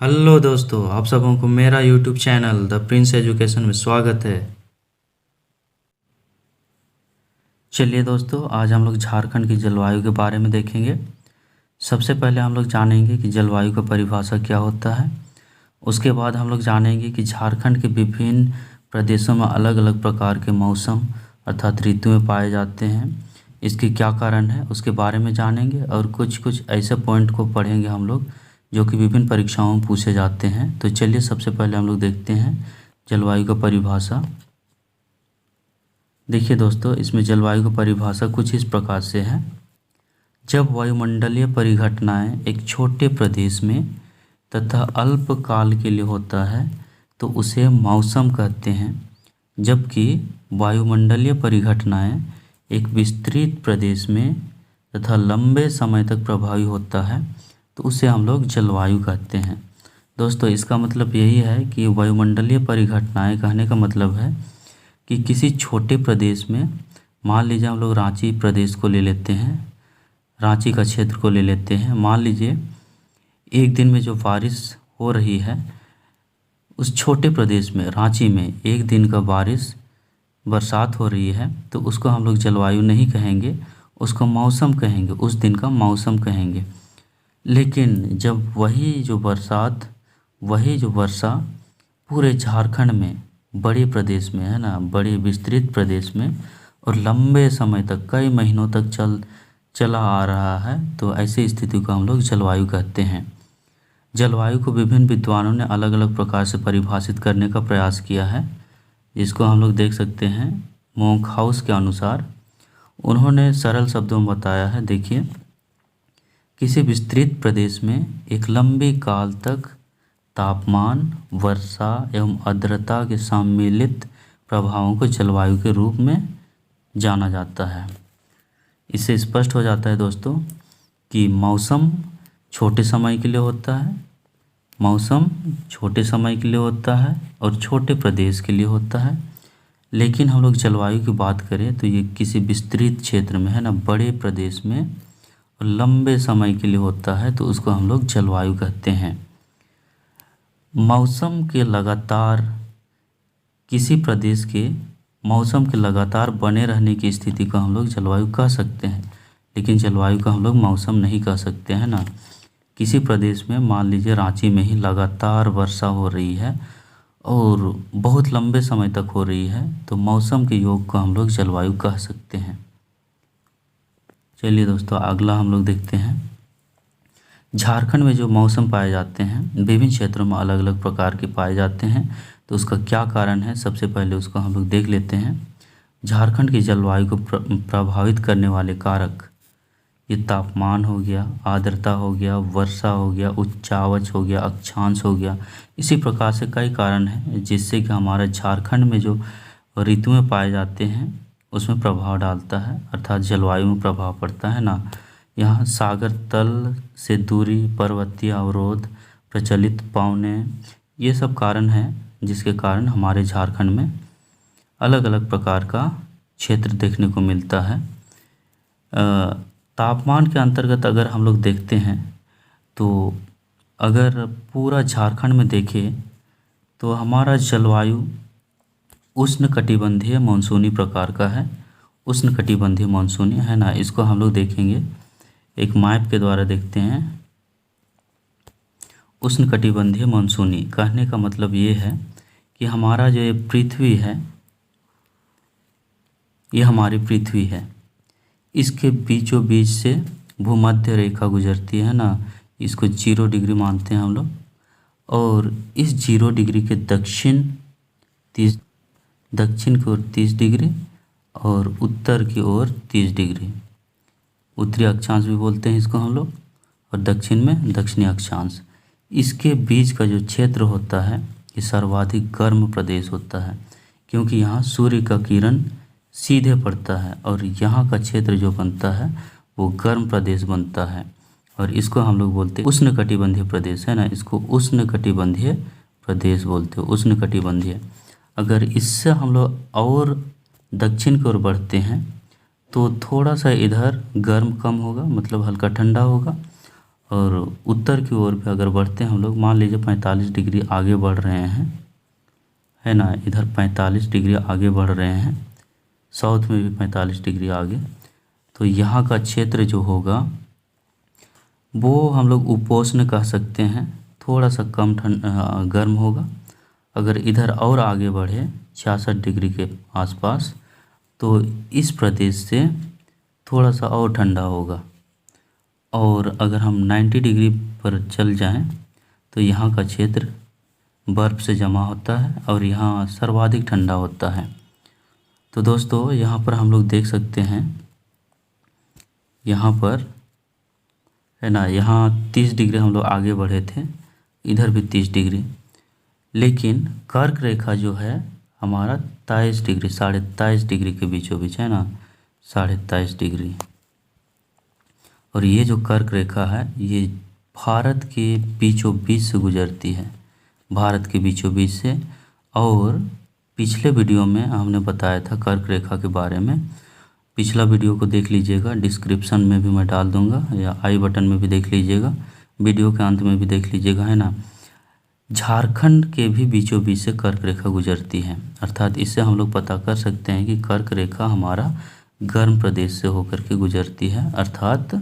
Hello दोस्तों, आप सबों को मेरा YouTube channel the Prince education में स्वागत है। चलिए दोस्तों, आज हम लोग झारखंड की जलवायु के बारे में देखेंगे। सबसे पहले हम लोग जानेंगे कि जलवायु का परिभाषा क्या होता है। उसके बाद हम लोग जानेंगे कि झारखंड के विभिन्न प्रदेशों में अलग अलग प्रकार के मौसम अर्थात ऋतुएं पाए जाते हैं। इसके क्या कारण है उसके बारे में जानेंगे और कुछ कुछ ऐसे पॉइंट को पढ़ेंगे हम लोग जो कि विभिन्न परीक्षाओं में पूछे जाते हैं। तो चलिए सबसे पहले हम लोग देखते हैं जलवायु का परिभाषा। देखिए दोस्तों, इसमें जलवायु का परिभाषा कुछ इस प्रकार से है। जब वायुमंडलीय परिघटनाएं एक छोटे प्रदेश में तथा अल्प काल के लिए होता है तो उसे मौसम कहते हैं, जबकि वायुमंडलीय परिघटनाएं एक विस्तृत प्रदेश में तथा लंबे समय तक प्रभावी होता है तो उसे हम लोग जलवायु कहते हैं। दोस्तों, इसका मतलब यही है कि वायुमंडलीय परिघटनाएं कहने का मतलब है कि किसी छोटे प्रदेश में, मान लीजिए हम लोग रांची प्रदेश को ले लेते हैं, रांची का क्षेत्र को ले लेते हैं। मान लीजिए एक दिन में जो बारिश हो रही है उस छोटे प्रदेश में, रांची में एक दिन का बरसात हो रही है तो उसको हम लोग जलवायु नहीं कहेंगे, उसको मौसम कहेंगे, उस दिन का मौसम कहेंगे। लेकिन जब वही जो वर्षा पूरे झारखंड में, बड़े प्रदेश में है ना, बड़े विस्तृत प्रदेश में और लंबे समय तक, कई महीनों तक चला आ रहा है तो ऐसी स्थिति को हम लोग जलवायु कहते हैं। जलवायु को विभिन्न विद्वानों ने अलग अलग प्रकार से परिभाषित करने का प्रयास किया है, जिसको हम लोग देख सकते हैं। मोंकहाउस के अनुसार उन्होंने सरल शब्दों में बताया है। देखिए, किसी विस्तृत प्रदेश में एक लंबे काल तक तापमान, वर्षा एवं आर्द्रता के सम्मिलित प्रभावों को जलवायु के रूप में जाना जाता है। इससे स्पष्ट हो जाता है दोस्तों कि मौसम छोटे समय के लिए होता है, और छोटे प्रदेश के लिए होता है। लेकिन हम लोग जलवायु की बात करें तो ये किसी विस्तृत क्षेत्र में है ना, बड़े प्रदेश में और लंबे समय के लिए होता है तो उसको हम लोग जलवायु कहते हैं। किसी प्रदेश के मौसम के लगातार बने रहने की स्थिति को हम लोग जलवायु कह सकते हैं, लेकिन जलवायु का हम लोग मौसम नहीं कह सकते हैं ना। किसी प्रदेश में, मान लीजिए रांची में ही लगातार वर्षा हो रही है और बहुत लंबे समय तक हो रही है तो मौसम के योग को हम लोग जलवायु कह सकते हैं। चलिए दोस्तों, अगला हम लोग देखते हैं। झारखंड में जो मौसम पाए जाते हैं विभिन्न क्षेत्रों में अलग अलग प्रकार के पाए जाते हैं तो उसका क्या कारण है, सबसे पहले उसको हम लोग देख लेते हैं। झारखंड की जलवायु को प्रभावित करने वाले कारक, ये तापमान हो गया, आर्द्रता हो गया, वर्षा हो गया, उच्चावच हो गया, अक्षांश हो गया। इसी प्रकार से कई कारण हैं जिससे कि हमारा झारखंड में जो ऋतुएं पाए जाते हैं उसमें प्रभाव डालता है, अर्थात जलवायु में प्रभाव पड़ता है ना। यहाँ सागर तल से दूरी, पर्वतीय अवरोध, प्रचलित पवने, ये सब कारण हैं जिसके कारण हमारे झारखंड में अलग अलग प्रकार का क्षेत्र देखने को मिलता है। तापमान के अंतर्गत अगर हम लोग देखते हैं तो अगर पूरा झारखंड में देखें तो हमारा जलवायु उष्णकटिबंधीय मानसूनी प्रकार का है। उष्णकटिबंधीय मानसूनी है ना, इसको हम लोग देखेंगे एक मैप के द्वारा देखते हैं। उष्णकटिबंधीय मानसूनी कहने का मतलब ये है कि हमारा जो ये पृथ्वी है, ये हमारी पृथ्वी है, इसके बीचों बीच से भूमध्य रेखा गुजरती है ना, इसको 0 डिग्री मानते हैं हम लोग। और इस 0 डिग्री के दक्षिण की ओर 30 डिग्री और उत्तर की ओर 30 डिग्री, उत्तरी अक्षांश भी बोलते हैं इसको हम लोग, और दक्षिण में दक्षिणी अक्षांश। इसके बीच का जो क्षेत्र होता है ये सर्वाधिक गर्म प्रदेश होता है, क्योंकि यहाँ सूर्य का किरण सीधे पड़ता है और यहाँ का क्षेत्र जो बनता है वो गर्म प्रदेश बनता है और इसको हम लोग बोलते हैं उष्णकटिबंधीय प्रदेश है ना, इसको उष्णकटिबंधीय प्रदेश बोलते हैं, उष्णकटिबंधीय। अगर इससे हम लोग और दक्षिण की ओर बढ़ते हैं तो थोड़ा सा इधर गर्म कम होगा, मतलब हल्का ठंडा होगा, और उत्तर की ओर भी अगर बढ़ते हैं हम लोग, मान लीजिए 45 डिग्री आगे बढ़ रहे हैं, है ना, इधर 45 डिग्री आगे बढ़ रहे हैं, साउथ में भी 45 डिग्री आगे, तो यहाँ का क्षेत्र जो होगा वो हम लोग उपोष्ण कह सकते हैं, थोड़ा सा कम गर्म होगा। अगर इधर और आगे बढ़े 66 डिग्री के आसपास, तो इस प्रदेश से थोड़ा सा और ठंडा होगा। और अगर हम 90 डिग्री पर चल जाएं तो यहाँ का क्षेत्र बर्फ़ से जमा होता है और यहाँ सर्वाधिक ठंडा होता है। तो दोस्तों यहाँ पर हम लोग देख सकते हैं, यहाँ पर है ना, यहाँ 30 डिग्री हम लोग आगे बढ़े थे, इधर भी 30 डिग्री, लेकिन कर्क रेखा जो है हमारा 23 डिग्री, 23.5 डिग्री के बीचों बीच है ना, 23.5 डिग्री। और ये जो कर्क रेखा है ये भारत के बीचों बीच से गुजरती है, भारत के बीचों बीच से। और पिछले वीडियो में हमने बताया था कर्क रेखा के बारे में, पिछला वीडियो को देख लीजिएगा, डिस्क्रिप्शन में भी मैं डाल दूंगा या आई बटन में भी देख लीजिएगा, वीडियो के अंत में भी देख लीजिएगा, है ना। झारखंड के भी बीचों बीच से कर्क रेखा गुजरती है, अर्थात इससे हम लोग पता कर सकते हैं कि कर्क रेखा हमारा गर्म प्रदेश से होकर के गुजरती है, अर्थात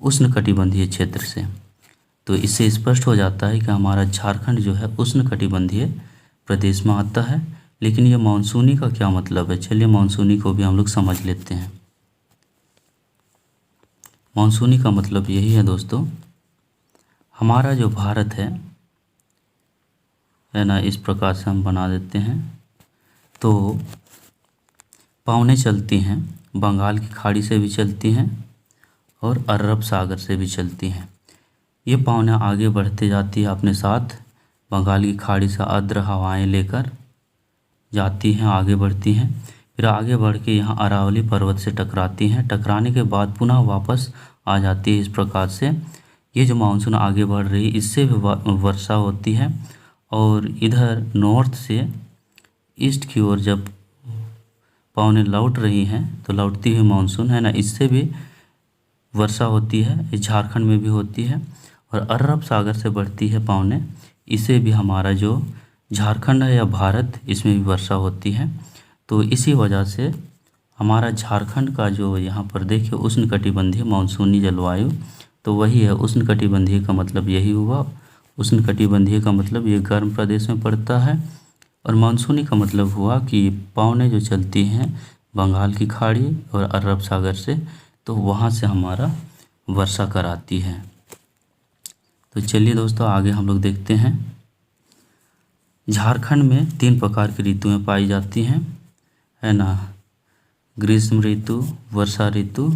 उष्णकटिबंधीय क्षेत्र से। तो इससे स्पष्ट हो जाता है कि हमारा झारखंड जो है उष्णकटिबंधीय प्रदेश में आता है। लेकिन ये मानसूनी का क्या मतलब है, चलिए मानसूनी को भी हम लोग समझ लेते हैं। मानसूनी का मतलब यही है दोस्तों, हमारा जो भारत है ना, इस प्रकार से हम बना देते हैं। तो पवनें चलती हैं, बंगाल की खाड़ी से भी चलती हैं और अरब सागर से भी चलती हैं। ये पवनें आगे बढ़ते जाती है अपने साथ, बंगाल की खाड़ी से आर्द्र हवाएं लेकर जाती हैं, आगे बढ़ती हैं, फिर आगे बढ़ के यहाँ अरावली पर्वत से टकराती हैं, टकराने के बाद पुनः वापस आ जाती है। इस प्रकार से ये जो मानसून आगे बढ़ रही है इससे भी वर्षा होती है। और इधर नॉर्थ से ईस्ट की ओर जब पवनें लौट रही हैं तो लौटती हुई मानसून है ना, इससे भी वर्षा होती है, झारखंड में भी होती है। और अरब सागर से बढ़ती है पवनें, इसे भी हमारा जो झारखंड है या भारत, इसमें भी वर्षा होती है। तो इसी वजह से हमारा झारखंड का जो यहाँ पर देखिए उष्णकटिबंधीय मानसूनी जलवायु, तो वही है उष्णकटिबंधीय का मतलब यही हुआ। उष्णकटिबंधीय का मतलब ये गर्म प्रदेश में पड़ता है, और मानसूनी का मतलब हुआ कि पवनें जो चलती हैं बंगाल की खाड़ी और अरब सागर से, तो वहाँ से हमारा वर्षा कराती है। तो चलिए दोस्तों आगे हम लोग देखते हैं। झारखंड में 3 प्रकार की ऋतुएं पाई जाती हैं, है ना, ग्रीष्म ऋतु, वर्षा ऋतु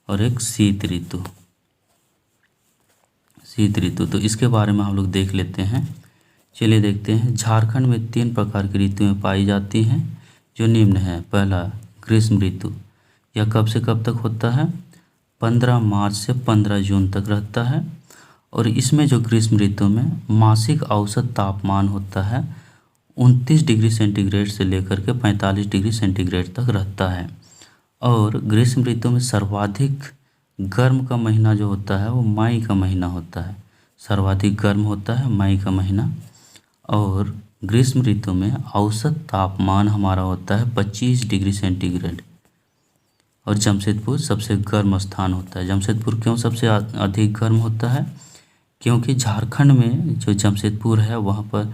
और एक शीत ऋतु। शीत ऋतु, तो इसके बारे में हम लोग देख लेते हैं। चलिए देखते हैं। झारखंड में 3 प्रकार की ऋतुएं पाई जाती हैं जो निम्न है। पहला ग्रीष्म ऋतु, यह कब से कब तक होता है, 15 मार्च से 15 जून तक रहता है। और इसमें जो ग्रीष्म ऋतु में मासिक औसत तापमान होता है 29 डिग्री सेंटीग्रेड से लेकर के 45 डिग्री सेंटीग्रेड तक रहता है। और ग्रीष्म ऋतु में सर्वाधिक गर्म का महीना जो होता है वो मई का महीना होता है, सर्वाधिक गर्म होता है मई का महीना। और ग्रीष्म ऋतु में औसत तापमान हमारा होता है 25 डिग्री सेंटीग्रेड। और जमशेदपुर सबसे गर्म स्थान होता है। जमशेदपुर क्यों सबसे अधिक गर्म होता है, क्योंकि झारखंड में जो जमशेदपुर है वहाँ पर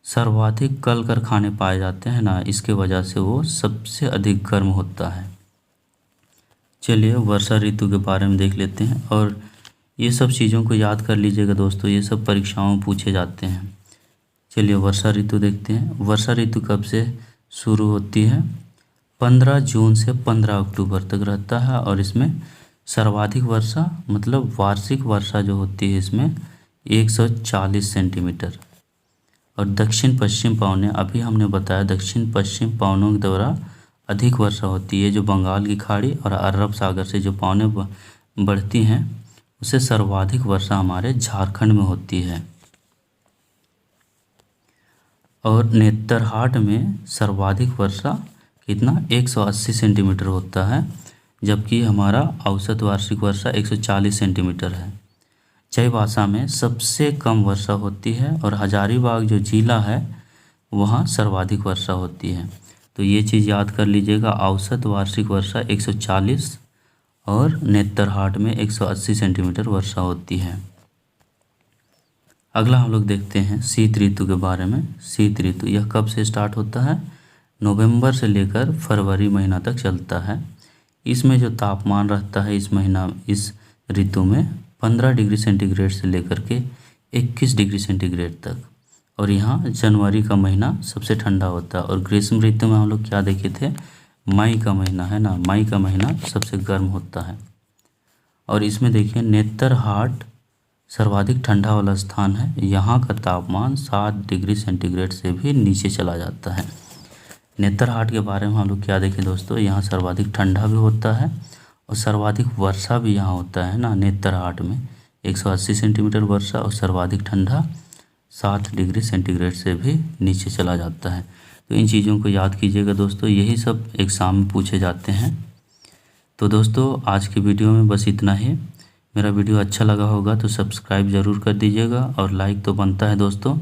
सर्वाधिक कल कारखाने पाए जाते हैं ना, इसके वजह से वो सबसे अधिक गर्म होता है। चलिए वर्षा ऋतु के बारे में देख लेते हैं, और ये सब चीज़ों को याद कर लीजिएगा दोस्तों, ये सब परीक्षाओं में पूछे जाते हैं। चलिए वर्षा ऋतु देखते हैं। वर्षा ऋतु कब से शुरू होती है, 15 जून से 15 अक्टूबर तक रहता है। और इसमें सर्वाधिक वर्षा मतलब वार्षिक वर्षा जो होती है इसमें 140 सेंटीमीटर। और दक्षिण पश्चिम पवनें, अभी हमने बताया दक्षिण पश्चिम पवनों के द्वारा अधिक वर्षा होती है। जो बंगाल की खाड़ी और अरब सागर से जो पवनें बढ़ती हैं उससे सर्वाधिक वर्षा हमारे झारखंड में होती है। और नेतरहाट में सर्वाधिक वर्षा कितना 180 सेंटीमीटर होता है, जबकि हमारा औसत वार्षिक वर्षा 140 सेंटीमीटर है। चाईबासा में सबसे कम वर्षा होती है और हजारीबाग जो जिला है वहाँ सर्वाधिक वर्षा होती है। तो ये चीज़ याद कर लीजिएगा, औसत वार्षिक वर्षा 140 और नेतरहाट में 180 सेंटीमीटर वर्षा होती है। अगला हम लोग देखते हैं शीत ऋतु के बारे में। शीत ऋतु यह कब से स्टार्ट होता है? नवंबर से लेकर फरवरी महीना तक चलता है। इसमें जो तापमान रहता है इस ऋतु में 15 डिग्री सेंटीग्रेड से लेकर के 21 डिग्री सेंटीग्रेड तक। और यहाँ जनवरी का महीना सबसे ठंडा होता है। और ग्रीष्म ऋतु में हम लोग क्या देखे थे? मई का महीना है ना, मई का महीना सबसे गर्म होता है। और इसमें देखिए नेतरहाट सर्वाधिक ठंडा वाला स्थान है। यहाँ का तापमान 7 डिग्री सेंटीग्रेड से भी नीचे चला जाता है। नेतरहाट के बारे में हम लोग क्या देखें दोस्तों? यहाँ सर्वाधिक ठंडा भी होता है और सर्वाधिक वर्षा भी यहाँ होता है ना। नेतरहाट में 180 सेंटीमीटर वर्षा और सर्वाधिक ठंडा 7 डिग्री सेंटीग्रेड से भी नीचे चला जाता है। तो इन चीज़ों को याद कीजिएगा दोस्तों, यही सब एग्ज़ाम में पूछे जाते हैं। तो दोस्तों आज की वीडियो में बस इतना ही। मेरा वीडियो अच्छा लगा होगा तो सब्सक्राइब ज़रूर कर दीजिएगा और लाइक तो बनता है दोस्तों।